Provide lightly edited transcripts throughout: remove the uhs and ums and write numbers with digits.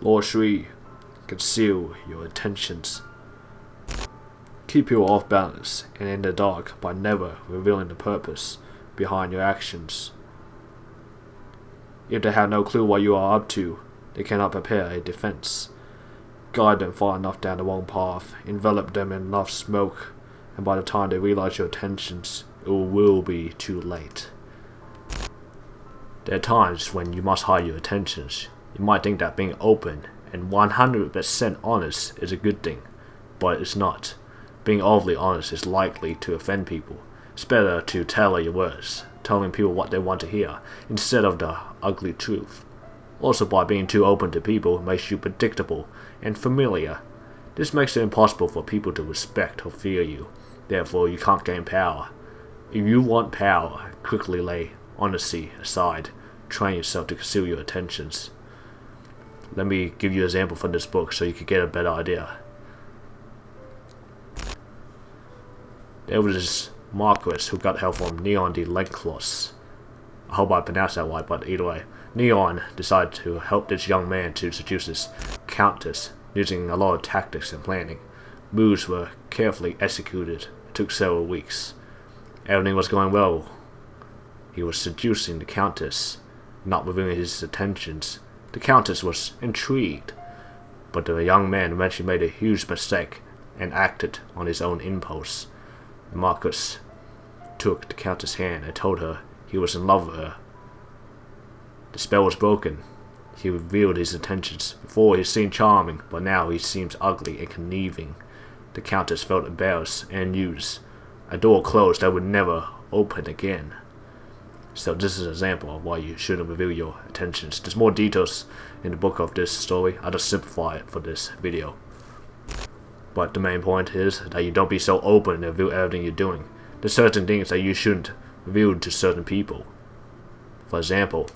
Law 3. Conceal your intentions. Keep people off balance and in the dark by never revealing the purpose behind your actions. If they have no clue what you are up to, they cannot prepare a defense. Guide them far enough down the wrong path, envelop them in enough smoke, and by the time they realize your intentions, it will be too late. There are times when you must hide your intentions. You might think that being open and 100% honest is a good thing, but it's not. Being overly honest is likely to offend people. It's better to tailor your words, telling people what they want to hear, instead of the ugly truth. Also, by being too open to people makes you predictable and familiar. This makes it impossible for people to respect or fear you. Therefore, you can't gain power. If you want power, quickly lay honesty aside. Train yourself to conceal your intentions. Let me give you an example from this book so you can get a better idea. There was this Marquis who got help from Neon de Lenclos. I hope I pronounced that right, but either way. Neon decided to help this young man to seduce his countess using a lot of tactics and planning. Moves were carefully executed. It took several weeks. Everything was going well. He was seducing the countess, not revealing his intentions. The countess was intrigued, but the young man eventually made a huge mistake and acted on his own impulse. The Marquis took the countess' hand and told her he was in love with her. The spell was broken. He revealed his intentions. Before he seemed charming, but now he seems ugly and conniving. The countess felt embarrassed and used. A door closed that would never open again. So this is an example of why you shouldn't reveal your intentions. There's more details in the book of this story. I just simplify it for this video. But the main point is that you don't be so open and reveal everything you're doing. There's certain things that you shouldn't reveal to certain people. For example,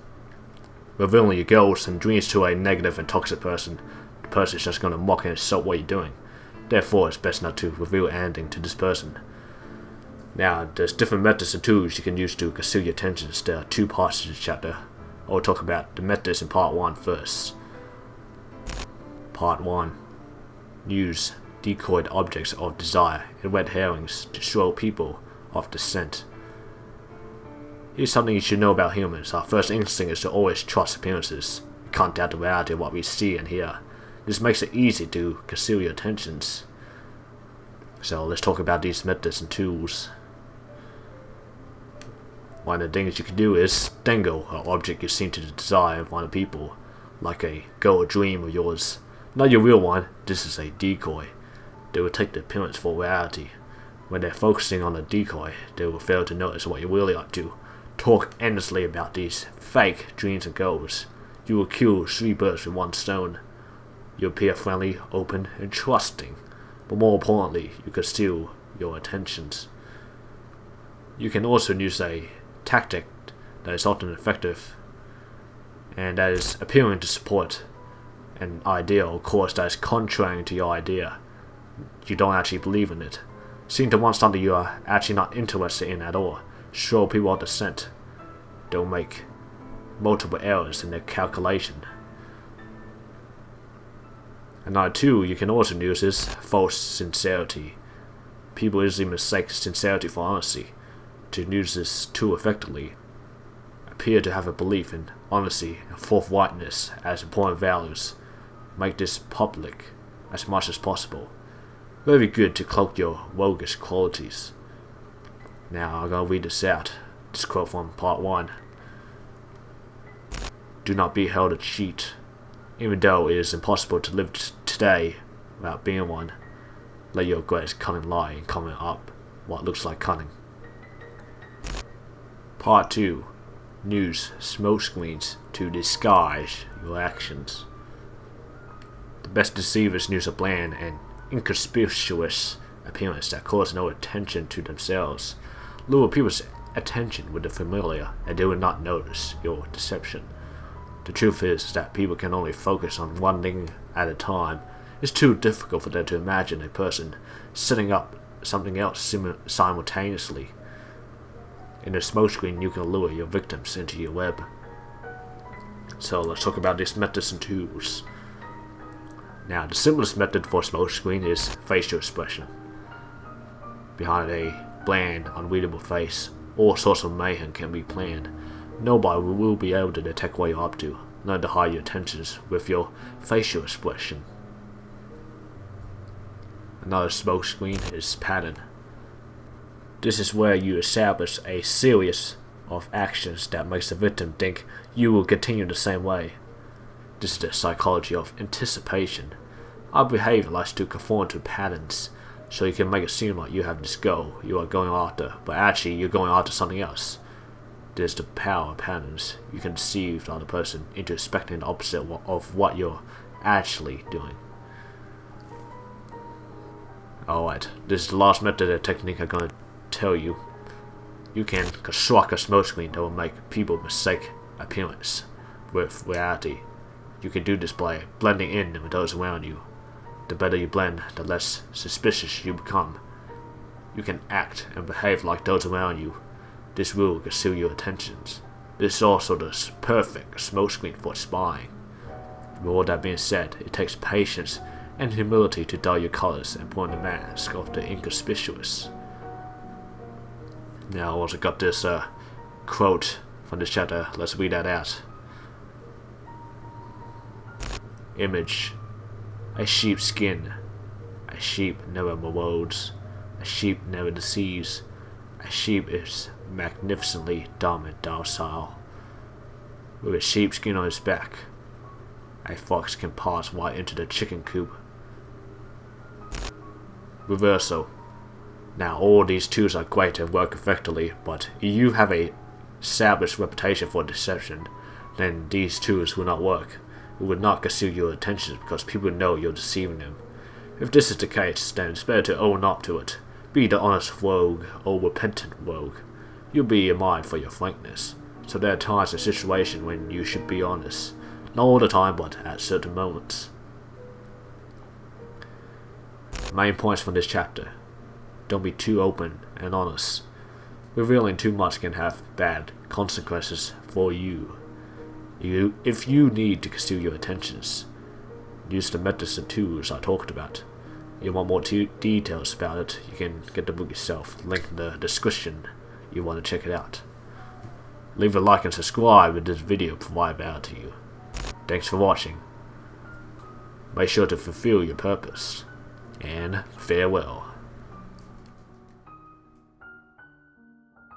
revealing your goals and dreams to a negative and toxic person. The person is just going to mock and insult what you're doing. Therefore, it's best not to reveal anything to this person. Now, there's different methods and tools you can use to conceal your intentions. There are 2 parts to this chapter. I will talk about the methods in part 1 first. Part 1. Use decoyed objects of desire and red herrings to show people off the scent. Here's something you should know about humans. Our first instinct is to always trust appearances. We can't doubt the reality of what we see and hear. This makes it easy to conceal your intentions. So let's talk about these methods and tools. One of the things you can do is dangle an object you seem to desire in front of people, like a goal or dream of yours. Not your real one, this is a decoy. They will take the appearance for reality. When they're focusing on a decoy, they will fail to notice what you're really up to. Talk endlessly about these fake dreams and goals. You will kill 3 birds with 1 stone. You appear friendly, open, and trusting. But more importantly, you conceal your intentions. You can also use a tactic that is often effective, and that is appearing to support an idea or cause that is contrary to your idea. You don't actually believe in it. Seem to want something you are actually not interested in at all. Show people off the scent. Don't make multiple errors in their calculation. Another tool you can also use is false sincerity. People easily mistake sincerity for honesty. To use this tool effectively, appear to have a belief in honesty and forthrightness as important values. Make this public as much as possible. Very good to cloak your roguish qualities. Now I'm going to read this out. This quote from part 1. Do not be held to cheat. Even though it is impossible to live today without being one, let your greatest cunning lie in covering up what looks like cunning. Part 2. Use smokescreens to disguise your actions. The best deceivers use a bland and inconspicuous appearance that calls no attention to themselves. Lure people's attention with the familiar, and they will not notice your deception. The truth is that people can only focus on one thing at a time. It's too difficult for them to imagine a person setting up something else simultaneously. In a smokescreen, you can lure your victims into your web. So let's talk about these methods and tools. Now, the simplest method for smokescreen is facial expression. Behind a bland, unreadable face, all sorts of mayhem can be planned. Nobody will be able to detect what you're up to. Learn to hide your intentions with your facial expression. Another smokescreen is pattern. This is where you establish a series of actions that makes the victim think you will continue the same way. This is the psychology of anticipation. Our behavior likes to conform to patterns, so you can make it seem like you have this goal you are going after, but actually you're going after something else. This is the power of patterns. You can deceive the other person into expecting the opposite of what you're actually doing. Alright, this is the last method and technique I'm going to tell you. You can construct a smokescreen that will make people mistake appearance with reality. You can do this by blending in with those around you. The better you blend, the less suspicious you become. You can act and behave like those around you. This will conceal your intentions. This is also the perfect smokescreen for spying. With all that being said, it takes patience and humility to dull your colors and put on the mask of the inconspicuous. Now I also got this quote from this chapter. Let's read that out. Image: a sheep's skin. A sheep never marauds. A sheep never deceives. A sheep is magnificently dumb and docile. With a sheepskin on his back, a fox can pass right into the chicken coop. Reversal. Now all these tools are great and work effectively, but if you have a established reputation for deception, then these tools will not work. It will not conceal your intentions because people know you're deceiving them. If this is the case, then it's better to own up to it. Be the honest rogue or repentant rogue. You'll be admired for your frankness. So there are times and situations when you should be honest. Not all the time, but at certain moments. Main points from this chapter. Don't be too open and honest. Revealing too much can have bad consequences for you. If you need to conceal your intentions, use the methods and tools I talked about. You want more details about it, you can get the book yourself. Link in the description. You want to check it out. Leave a like and subscribe if this video provided value to you. Thanks for watching. Make sure to fulfill your purpose. And farewell.